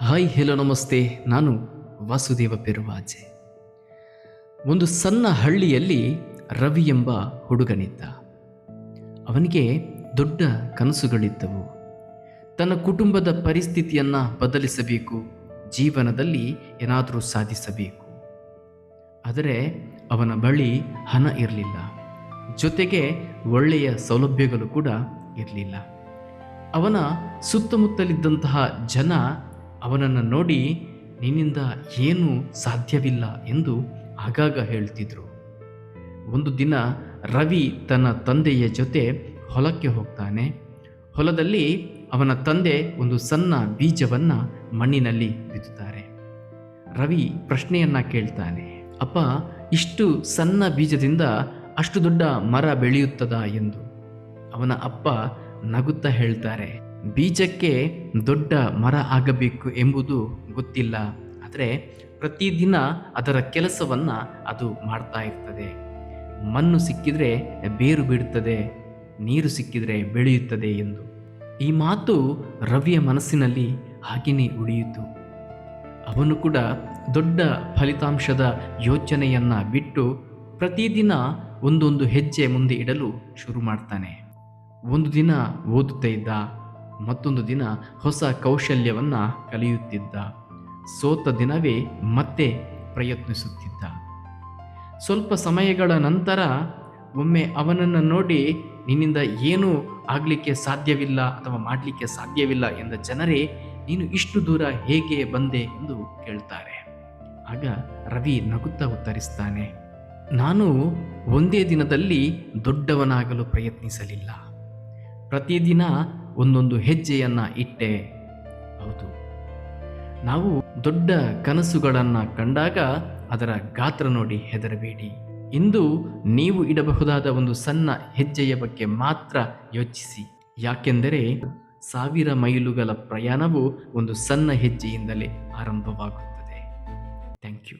Hi hello ನಮಸ್ತೆ. ನಾನು ವಾಸುದೇವ ಪೆರುವಾಜೆ. ಒಂದು ಸಣ್ಣ ಹಳ್ಳಿಯಲ್ಲಿ ರವಿ ಎಂಬ ಹುಡುಗನಿದ್ದ. ಅವನಿಗೆ ದೊಡ್ಡ ಕನಸುಗಳಿದ್ದವು. ತನ್ನ ಕುಟುಂಬದ ಪರಿಸ್ಥಿತಿಯನ್ನು ಬದಲಿಸಬೇಕು, ಜೀವನದಲ್ಲಿ ಏನಾದರೂ ಸಾಧಿಸಬೇಕು. ಆದರೆ ಅವನ ಬಳಿ ಹಣ ಇರಲಿಲ್ಲ, ಜೊತೆಗೆ ಒಳ್ಳೆಯ ಸೌಲಭ್ಯಗಳು ಕೂಡ ಇರಲಿಲ್ಲ. ಅವನ ಸುತ್ತಮುತ್ತಲಿದ್ದಂತಹ ಜನ ಅವನನ್ನು ನೋಡಿ ನಿನ್ನಿಂದ ಏನೂ ಸಾಧ್ಯವಿಲ್ಲ ಎಂದು ಆಗಾಗ ಹೇಳ್ತಿದ್ರು. ಒಂದು ದಿನ ರವಿ ತನ್ನ ತಂದೆಯ ಜೊತೆ ಹೊಲಕ್ಕೆ ಹೋಗ್ತಾನೆ. ಹೊಲದಲ್ಲಿ ಅವನ ತಂದೆ ಒಂದು ಸಣ್ಣ ಬೀಜವನ್ನು ಮಣ್ಣಿನಲ್ಲಿ ಬಿತ್ತುತ್ತಾರೆ. ರವಿ ಪ್ರಶ್ನೆಯನ್ನ ಕೇಳ್ತಾನೆ, ಅಪ್ಪ, ಇಷ್ಟು ಸಣ್ಣ ಬೀಜದಿಂದ ಅಷ್ಟು ದೊಡ್ಡ ಮರ ಬೆಳೆಯುತ್ತದಾ ಎಂದು. ಅವನ ಅಪ್ಪ ನಗುತ್ತಾ ಹೇಳ್ತಾರೆ, ಬೀಜಕ್ಕೆ ದೊಡ್ಡ ಮರ ಆಗಬೇಕು ಎಂಬುದು ಗೊತ್ತಿಲ್ಲ, ಆದರೆ ಪ್ರತಿದಿನ ಅದರ ಕೆಲಸವನ್ನು ಅದು ಮಾಡ್ತಾ ಇರ್ತದೆ. ಮಣ್ಣು ಸಿಕ್ಕಿದ್ರೆ ಬೇರು ಬಿಡುತ್ತದೆ, ನೀರು ಸಿಕ್ಕಿದ್ರೆ ಬೆಳೆಯುತ್ತದೆ ಎಂದು. ಈ ಮಾತು ರವಿಯ ಮನಸ್ಸಿನಲ್ಲಿ ಹಾಗೆಯೇ ಉಳಿಯಿತು. ಅವನು ಕೂಡ ದೊಡ್ಡ ಫಲಿತಾಂಶದ ಯೋಚನೆಯನ್ನು ಬಿಟ್ಟು ಪ್ರತಿದಿನ ಒಂದೊಂದು ಹೆಜ್ಜೆ ಮುಂದೆ ಇಡಲು ಶುರು ಮಾಡ್ತಾನೆ. ಒಂದು ದಿನ ಓದುತ್ತಾ ಇದ್ದ, ಮತ್ತೊಂದು ದಿನ ಹೊಸ ಕೌಶಲ್ಯವನ್ನು ಕಲಿಯುತ್ತಿದ್ದ. ಸೋತ ದಿನವೇ ಮತ್ತೆ ಪ್ರಯತ್ನಿಸುತ್ತಿದ್ದ. ಸ್ವಲ್ಪ ಸಮಯಗಳ ನಂತರ ಒಮ್ಮೆ ಅವನನ್ನು ನೋಡಿ ನಿನ್ನಿಂದ ಏನೂ ಆಗಲಿಕ್ಕೆ ಸಾಧ್ಯವಿಲ್ಲ ಅಥವಾ ಮಾಡಲಿಕ್ಕೆ ಸಾಧ್ಯವಿಲ್ಲ ಎಂದ ಜನರೇ ನೀನು ಇಷ್ಟು ದೂರ ಹೇಗೆ ಬಂದೆ ಎಂದು ಕೇಳ್ತಾರೆ. ಆಗ ರವಿ ನಗುತ್ತಾ ಉತ್ತರಿಸ್ತಾನೆ, ನಾನು ಒಂದೇ ದಿನದಲ್ಲಿ ದೊಡ್ಡವನಾಗಲು ಪ್ರಯತ್ನಿಸಲಿಲ್ಲ, ಪ್ರತಿದಿನ ಒಂದೊಂದು ಹೆಜ್ಜೆಯನ್ನು ಇಟ್ಟೆ. ಹೌದು, ನಾವು ದೊಡ್ಡ ಕನಸುಗಳನ್ನು ಕಂಡಾಗ ಅದರ ಗಾತ್ರ ನೋಡಿ ಹೆದರಬೇಡಿ. ಇಂದು ನೀವು ಇಡಬಹುದಾದ ಒಂದು ಸಣ್ಣ ಹೆಜ್ಜೆಯ ಬಗ್ಗೆ ಮಾತ್ರ ಯೋಚಿಸಿ. ಯಾಕೆಂದರೆ 1000 ಮೈಲುಗಳ ಪ್ರಯಾಣವು ಒಂದು ಸಣ್ಣ ಹೆಜ್ಜೆಯಿಂದಲೇ ಆರಂಭವಾಗುತ್ತದೆ. Thank you.